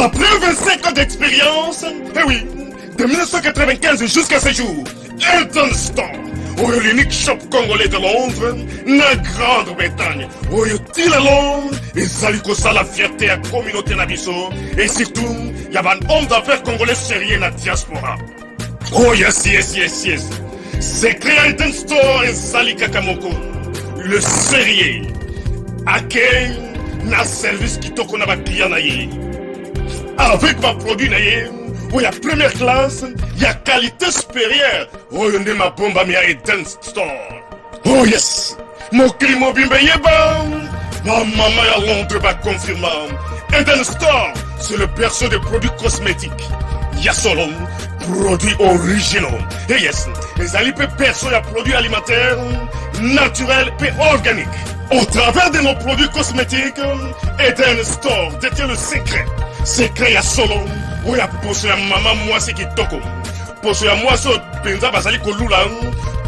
Après 25 ans d'expérience, eh oui, de 1995 jusqu'à ce jour, Elton Store, l'unique shop congolais de Londres, la Grande-Bretagne, il est Londres, et ça la fierté à la communauté nabiso, et surtout, il y a un homme d'affaires congolais sérieux dans la diaspora. Oh yes, yes, yes, yes. C'est créé Elton Store et Sali Kakamoko, le sérieux, à quel na service qui toko na ba client na ye. Avec ma produit na ye, où y a première classe, y a qualité supérieure. Oh y a ma bombe à mi à Eden Store. Oh yes, mon climat bimbe yeba. Ma maman à Londres va confirmer. Eden Store, c'est le berceau des produits cosmétiques. Y a solo produits originaux. Et yes, les alipes perso y a produits alimentaires, naturels et organiques. Au travers de nos produits cosmétiques, Eden Store détient le secret. Secret à solo, où y a posé à maman moi c'est qui toko. Posé à moi sur Penza Basali Kolula,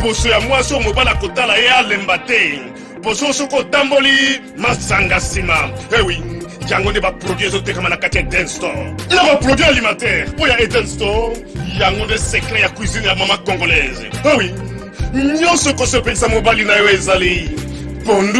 posé à moi sur Mobala Kotala et Alembate, posé sur Kotamboli, Masanga Sima. Eh oui, Yango ne va produire ce comme la carte Eden Store. Il va produire alimentaire. Où y a Eden Store, Yango de secret à cuisine à maman congolaise. Eh oui, Nyon ce qu'on se pense Mobali na yo ezali. Pondu,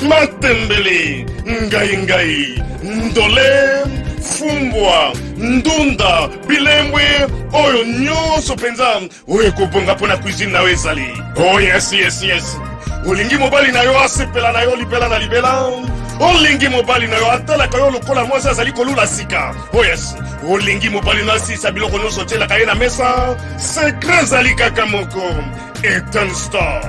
Matembele, Ngai, Ndole, Fumbwa, Ndunda, Bilembwe, Oyo nyonso penza, Oyo kobonga pona cuisine na wezali. Oh yes, yes, yes. Olingi mobali na yo asepela na yo libela na libela. Olingi mobali na yo atala kayo lokola mwasa azali kolula sika. Oh yes. Olingi mobali na sisa biloko nyonso tiela kaye na mesa. Secret zali kaka moko. Eden Store.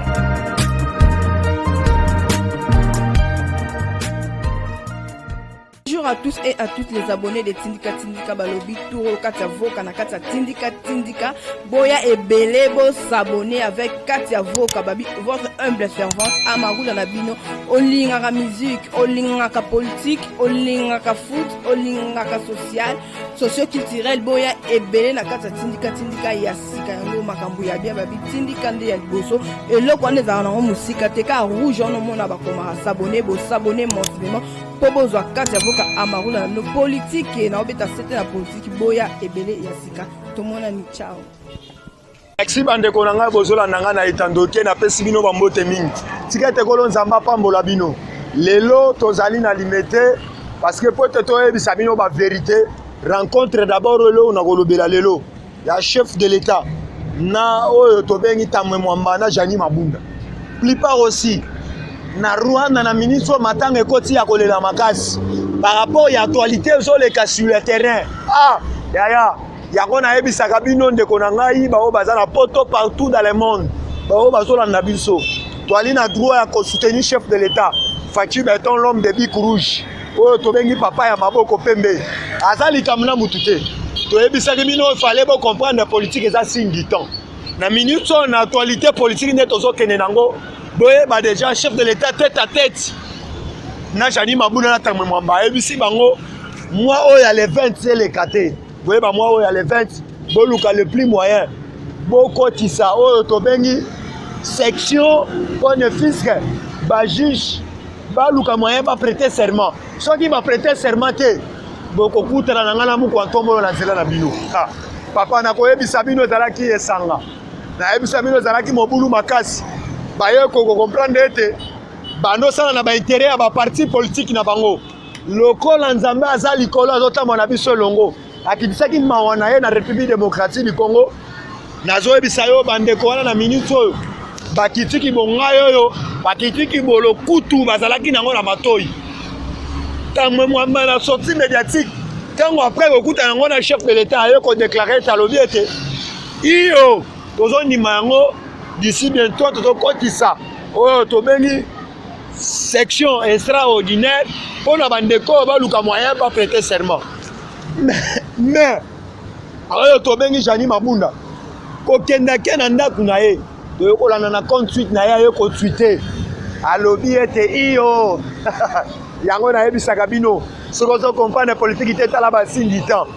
Bonjour à tous et à toutes les abonnés de Tindika Tindika Balobi Touro Katia Voka na Katia Tindika Tindika Boya et Belebo s'abonner avec Katia Voka Babi, votre humble servante Amaroula Nabino, Olingaka musique, Olingaka politique, Olingaka foot, Olingaka social, socio-culturel Boya et Belé na Katia Tindika Tindika Yasika Yango Makambu ya bien Babi Tindika Nde ya Boso et là quand on est dans musika teka rouge on mona ba koma s'abonner bo s'abonner mensuellement Pobo zwa Katia Voka Amaroula no politique na obeta c'était la politique Boya Ebele Yasika tomona ni ciao. Merci bande konanga bozola nanga na etandoke na pesi bino bambote mingi. Tikete kolo nzamba pambola bino. Lelo tozali na limité parce que peut être oyebisa bino ba vérité. Rencontre d'abord lelo na kolobela lelo. Ya chef de l'état na oyo tobengi tamwe mwamba na Jani Mabunda. Plupart aussi na Rwanda na ministre matanga ekoti ya kolela makasi par rapport à l'actualité sur les cas sur le terrain. Ah, yako na ebisaka bino ndeko na ngai ba baza na poto partout dans le monde. Ba bazola na biso. Toali na droit à soutenir chef de l'état. Fatou Beton l'homme de bic rouge. Oh tobengi papa ya maboko pembe. Azali kamuna mutute. To ebisaka bino il fallait bon comprendre la politique eza signe du temps. Na minute on actualité politique net ozo kene nango. Boye ba déjà chef de l'état tête à tête. Na Jani Mabunda na tamwe mwamba ebisi bango moi oya les 20 c'est les katé. Boye ba moi oya les 20 boluka le plus moyen. Boko tisa oyo tobengi section bonne fisc ba juge ba luka moyen ba prêter serment. Soki ba prêter serment te boko kutana na ngana mu kwa ntombo na zela na bino. Ha papa na koyebisa bino zalaki esanga. Na yebisa bino zalaki mobulu makasi. Ba yo ko comprendre ete bando sana na ba intérêt ya ba parti politique na bango. Lokola nzambe aza likolo azotama na biso longo. Akibisaki mawana ye na République démocratique du Congo. Nazo ebisa yo bandeko wana na minute oyo. Bakitiki bonga yo, bakitiki bolo kutu bazalaki nango na matoyi. Tamwe mwamba na sortie médiatique. Tango après okuta nango na chef de l'état yo ko déclarer talobi ete iyo tozoni mango d'ici bientôt tokotisa. Oh tobengi section extraordinaire pour la bandeko ba luka moyen pas prêter serment. Mais alors tobengi Jani Mabunda ko kenda kena ndaku na ye to yokolana na compte tweet na ye ko tweeter alobi ete iyo yango na yebisaka bino soko zo comprendre politique teta la ba signe du temps.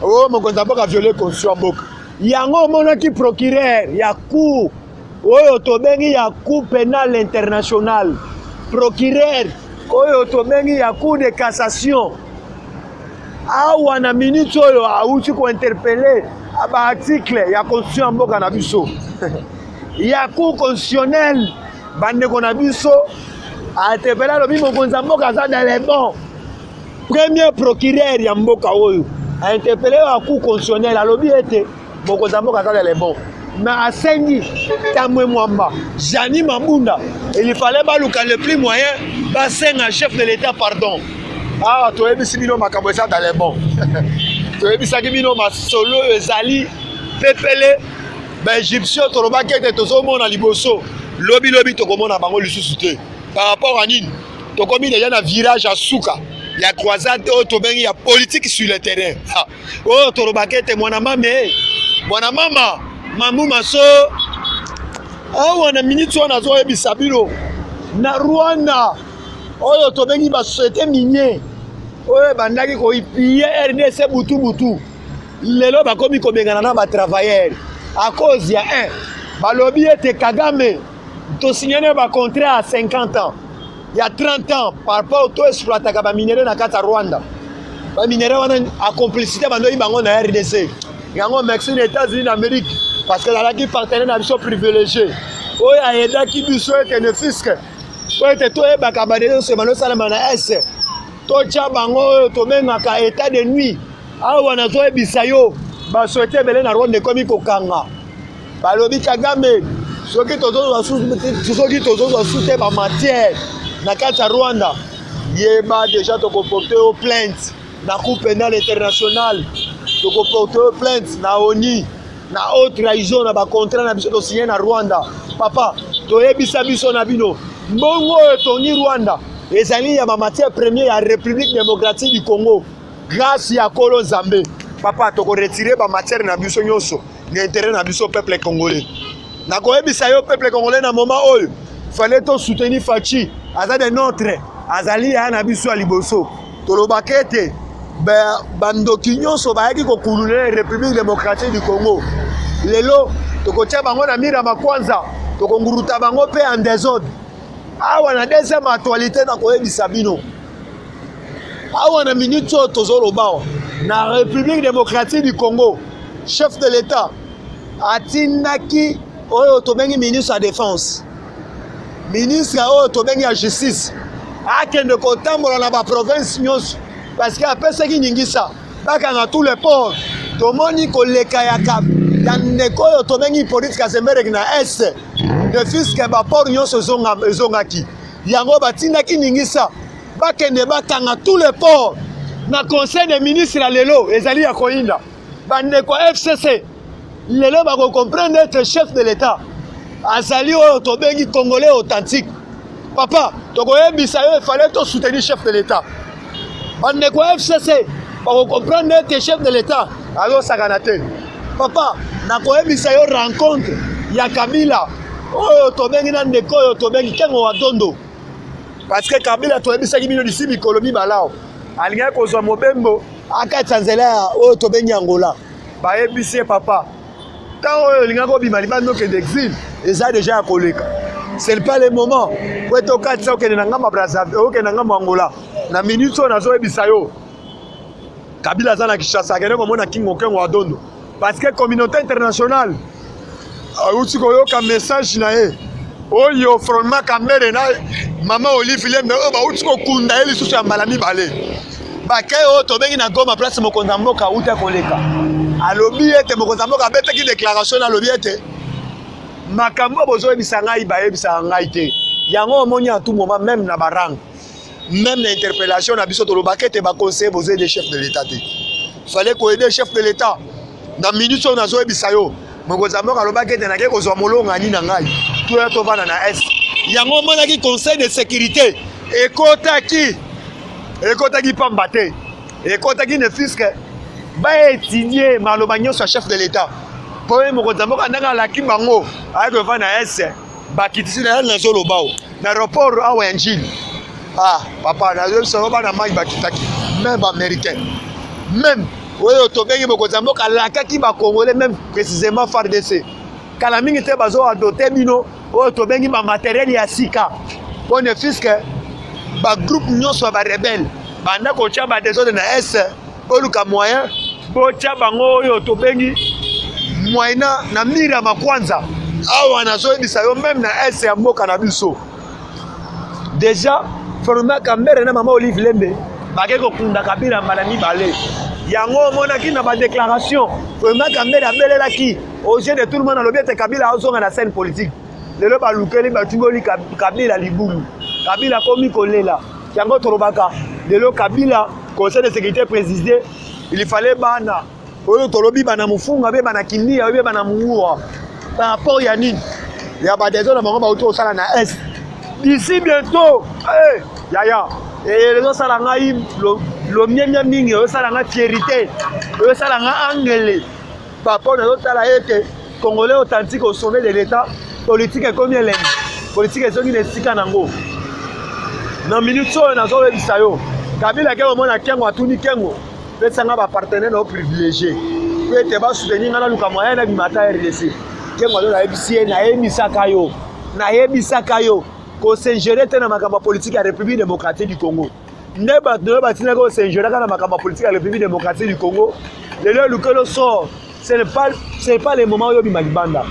Oh mon konzabo ka violer conscience boka yango monaki procureur ya cour oyo tobengi ya cour pénale internationale procureur oyo tobengi ya cour de cassation awa na minute oyo auti ko interpeller ba article ya constitution mboka na biso ya cour constitutionnel bande ko na biso a interpeller lo bimo konza mboka za dans les bons premier procureur ya mboka oyo a interpeller la cour constitutionnelle alobi ete bokonza mboka za dans les bons mais à Sengi Tamwe Mwamba Jani Mabunda il fallait baluka le plus moyen bassin un chef de l'état pardon. Ah, tu as vu si bino makambo ça dans les bons. Tu as vu ça qui bino ma solo ezali pepele ben égyptien to roba kete to zo mona liboso lobi to komona bango lisusu te par rapport à nini to komi déjà na virage à Souka il y a croisade to bengi ya politique sur le terrain. Oh to roba kete mwana mama mamu maso ah wana minute wana zo ebisa bino na Rwanda oyo to bengi ba société minier oyo bandaki ko ipie RDC butu lelo bakomi ko bengana na ba travailleurs à cause ya balobi ete Kagame to signer ba contrat à 50 ans il y a 30 ans par rapport to exploiter ka ba minerai na kata Rwanda ba minerai wana a complicité bandoyi bango na RDC yango Mexique les États-Unis d'Amérique parce que la qui partenaire na biso privilégié oyo aida ki biso ete ne fisque oyo to e bakabadelo semano salama na S to cha bango to mengaka état de nuit awa na zo ebisa yo ba souhaiter belé na Rwanda komi kokanga balobi Kagame soki tozo soute ba matière na kata Rwanda yeba déjà to comporter aux plaintes na Cour pénale internationale to comporter aux plaintes na ONU na autre trahison na ba contrat na biso to signer na Rwanda papa to ebisa biso na bino mbongo toni Rwanda ezali ya matière première ya République démocratique du Congo grâce ya Kolo Nzambe papa to ko retirer ba matière na biso nyonso na intérêt na biso peuple congolais na ko ebisa yo peuple congolais na moment oyo fallait to soutenir Fachi aza de notre azali ya na biso liboso to lobakete bandoki nyonso bayaki ko kulula République démocratique du Congo lelo to ko tia bango na mira makwanza to ko nguruta bango pe en désordre awa na deuxième actualité na ko ebisa bino awa na minute tozoloba na République démocratique du Congo chef de l'État atindaki oyo tobengi ministre à défense ministre oyo tobengi à justice akende kotambola na ba province nyonso parce que après ce qui ningisa bakanga tous les ports tomoni koleka ya kap ndeko oyo tobengi politique Kazemberek na est de fisque ba port nyonso ezongaki yango batindaki ningisa bakende bakanga tous les ports na conseil des ministres lelo ezali ya koinda bandeko FCC lelo bako comprendre être chef de l'État azali oyo tobengi congolais authentique papa tokoyebisa yo il fallait to soutenir chef de l'État bandeko FCC bako comprendre être chef de l'État alors saganate papa nakoyebisa yo rencontre ya Kabila oyo tobengi na ndeko oyo tobengi kengo wa dondo parce que Kabila toyebisaki bino disi mikolo mibalao alinga kozwa mobembo akati nzela oyo tobengi Angola bayebisi papa tant oyo linga ko bima libando ke d'exil eza déjà ya koleka c'est pas le moment pour to katsa okende na ngamba Brazzaville okende na ngamba Angola na minute oyo nazoyebisa yo Kabila za na Kinshasa akende komona kingo kengo wa dondo parce que communauté internationale auti koyoka message na ye oyo front kamere na mama Olive Lembe oyo bauti kokunda ye lisusu ya mbala mibale bake oyo tobengi na Goma place mokonza mboka uta koleka alobi ete mokonza mboka abetaki déclaration alobi ete makambo bozoyebisa ngai bayebisa ngai te yango omoni à tout moment même na barang même na interpellation na biso tolobaki ete baconseiller bozoye des chefs de l'État te fallait koyede chef de l'État na minute oyo nazoyebisa yo mokonza mboka alobaki ete nake kozwa molonga nini na ngai toya tovanda na est yango omonaki conseil de sécurité ekotaki pamba te ekotaki ne fiske baétudie maloba nyonso ya chef de l'État mpo ye mokonza mboka ndenge alaki bango ayaki kovanda na est bakitisi na nazoloba na aéroport awa ya njili papa nazobisango bana mai bakitaki même baaméricain même oyo tobengi mokonza mboka alakaki bakongolais même précisément FARDC kala mingi te bazoadote bino oyo tobengi bamateriel ya sika mpo ne fiske bagroupe nyonso ya barebele banda kotia badésordre na est boluka moyen botia bango oyo tobengi moyen na mira makwanza awa nazoyebisa yo même na est ya mboka na biso déjà format Kambere na mama Olive Lembe bake kokunda Kabila mbala mibale yango omonaki na badéclaration format Kambere abelelaki aux yeux de tout le monde alobi ete Kabila azonga na scène politique lelo balukeli batumboli Kabila libulu Kabila komi kolela yango tolobaka lelo Kabila conseil de sécurité présidé il fallait bana oyo tolobi bana mufunga be bana kinia be bana muua par rapport ya nini ya ba des na bango ba auto sala na est d'ici bientôt yaya et les sala ngai lo mienya mingi o sala nga fierté o sala nga angele papa na tala ete congolais authentique au sommet de l'état politique est combien l'ennemi politique est zongi nesika nango na minute so na zo ebisa yo Kabila ke omona kengo atuni kengo pesanga ba partenaire no privilégié ete ba soutenir ngana luka moyen na bimata RDC kengo na ebisi na ebisaka yo ko s'ingérer na makambo politique ya République démocratique du Congo neba tina ko s'ingérer na makambo politique ya République démocratique du Congo le lukelo sort ce n'est pas le moment yo bima libanda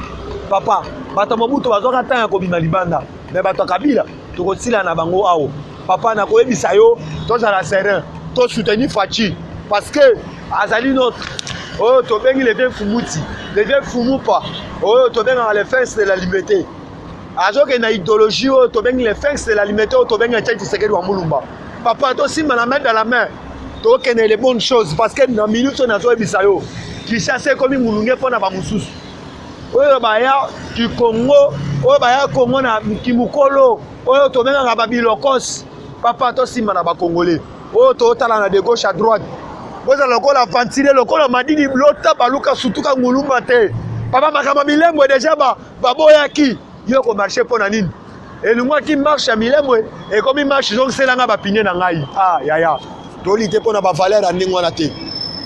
papa bato mobuto bazoka tanga ko bima libanda mais bato Kabila to ko tsila na bango awo papa na ko ebisa yo to za serein to soutenir Fachi parce que azali notre oh to bengi le deux fumuti le deux fumupa oh to benga les fils de la liberté azoke na idéologie oh to bengi les fils de la liberté oh to benga tchati sekedi wa mulumba papa to simba na main dans la main to kene les bonnes choses parce que dans minute on a zo ebisa yo qui chasse comme mulunge pona ba mususu oyo baya du Congo oyo baya Congo na kimukolo oyo to benga ba bilokos papa to simba na ba congolais oyo to tala na de gauche à droite boza lokola ventile lokola madini lota baluka sutuka ngulumba te papa makama milembo déjà ba boyaki yo ko marcher pona nini elungwa ki marche milembo et comme marche donc c'est là nga ba pigné na ngai yaya to lité pona ba valeur andingo na te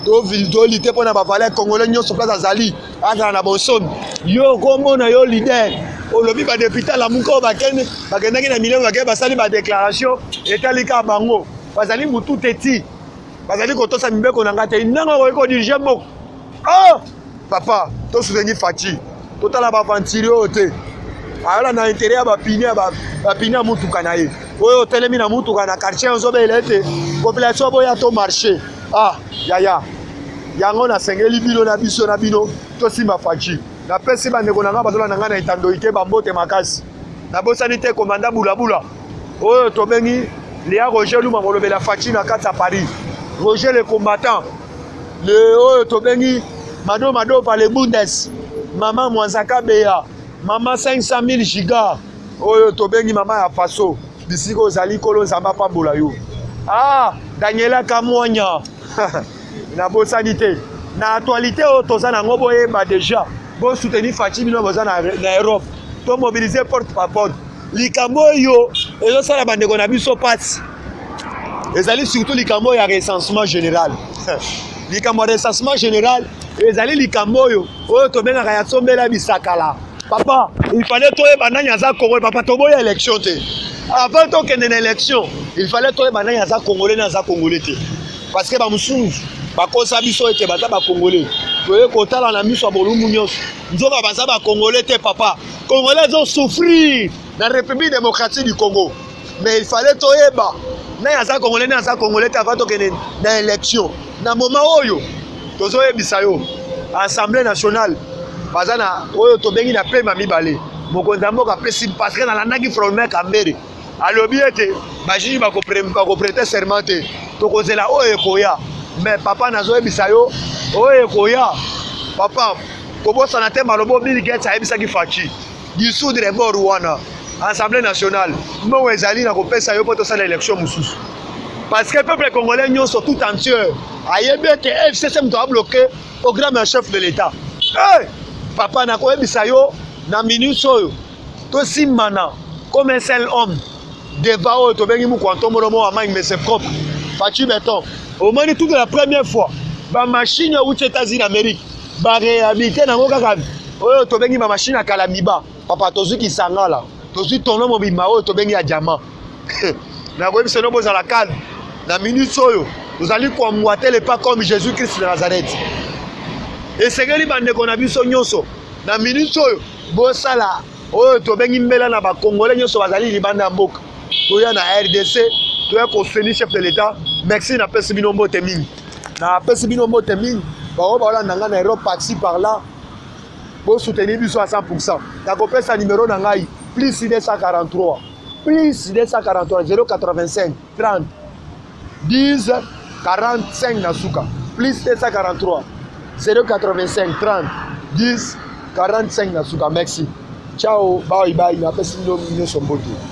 to lité pona ba valeur congolais nyonso place azali ata na bonson yo kombo na yo leader olobi ba député la muko bakendaki na milembo bakeba basali ba déclaration etalika bango bazali mutu teti bazali kotosa mibeko na ngate nanga ko diriger moko papa to soutenir Fachi totala ba ventilo te ala na intérêt ba pina mutuka na ye oyo telemi na mutuka na quartier onzo belete population boya to marché yaya yango na sengeli bino na biso na bino to simba Fachi na pesi ba ndeko na nga bazola na nga na itandoike ba mbote makasi na bosani te commandant bulabula oyo to bengi Léa Roger Luma molobela Fachi na kati ya Paris Roger le combattant le oyo to bengi Mado Vale Bundes maman Mwanzaka Beya maman 500 000 giga oyo to bengi maman ya Faso bisiko zali kolo zamba pambola yo Daniela Kamwanya na bosanité na actualité oyo toza nango boyeba déjà bo soutenir Fachi bino boza na Europe to mobiliser porte par porte likambo yo ezo sala bandeko na biso pati ezali surtout likambo ya recensement général likambo ya recensement général ezali likambo yo oyo tobengaka ya sombela bisakala papa il fallait toyeba nani aza Congolais papa toboya élection te avant tokende na élection il fallait toyeba nani aza Congolais na aza Congolais te parce que bamususu bakosa biso ete baza bakongolais toye kotala na miso ya bolumbu nyonso nzoka baza bakongolais te papa congolais ezo souffrir na République démocratique du Congo mais il fallait toyeba nani aza congolais te avant tokende na élection na moment oyo tozoyebisa yo assemblée nationale baza na oyo tobengi na pema mibale mokonzi ya mboka apesi parce que nalandaki Frolmer Kambere alobi ete bajuge bakoprêter serment te tokozela oyo ekoya mais papa nazoyebisa yo oyo ekoya papa kobosana te malobo Bill Gates ayebisaki Fachi dissoudre bord wana assemblée nationale mbongo ezali na kopesa yo mpo tosala élection mosusu parce que peuple congolais nyonso tout entier ayebi ete FCC moto abloqué programme ya chef de l'état papa nakoyebisa yo na minute oyo tosimbana comme un seul homme devant oyo tobengi mokwantomolomo wa mai mais c'est propre Fachi Beton omoni toute la première fois bamashine outi États-Unis d'Amérique baréhabilité nango kaka oyo tobengi bamashine ya kalamiba papa tozwi kisangala tozwi tono mobima oyo tobengi ya diamant nakoyebisa no bozala kane na minute oyo Vous allez combattre pas comme Jésus-Christ de Nazareth. Et c'est que les bandes qu'on a vu sur Nyoso. Dans minute bosala oyo tobengi mbela na ba Congolais nyoso bazali libanda mboka. Toya na RDC, toya ko chef de l'État. Merci na pesi bino mbote mingi. Na pesi bino mbote mingi. Ba oba na na Europe par-ci par-là. Bo soutenir biso à 100%. Na ko pesa numéro na ngai plus 243. Plus 243 085 30 10 45 na suka. Plus 243 085 30 10 45 na suka. Merci. Ciao, bye bye. Na pesi bino sombote.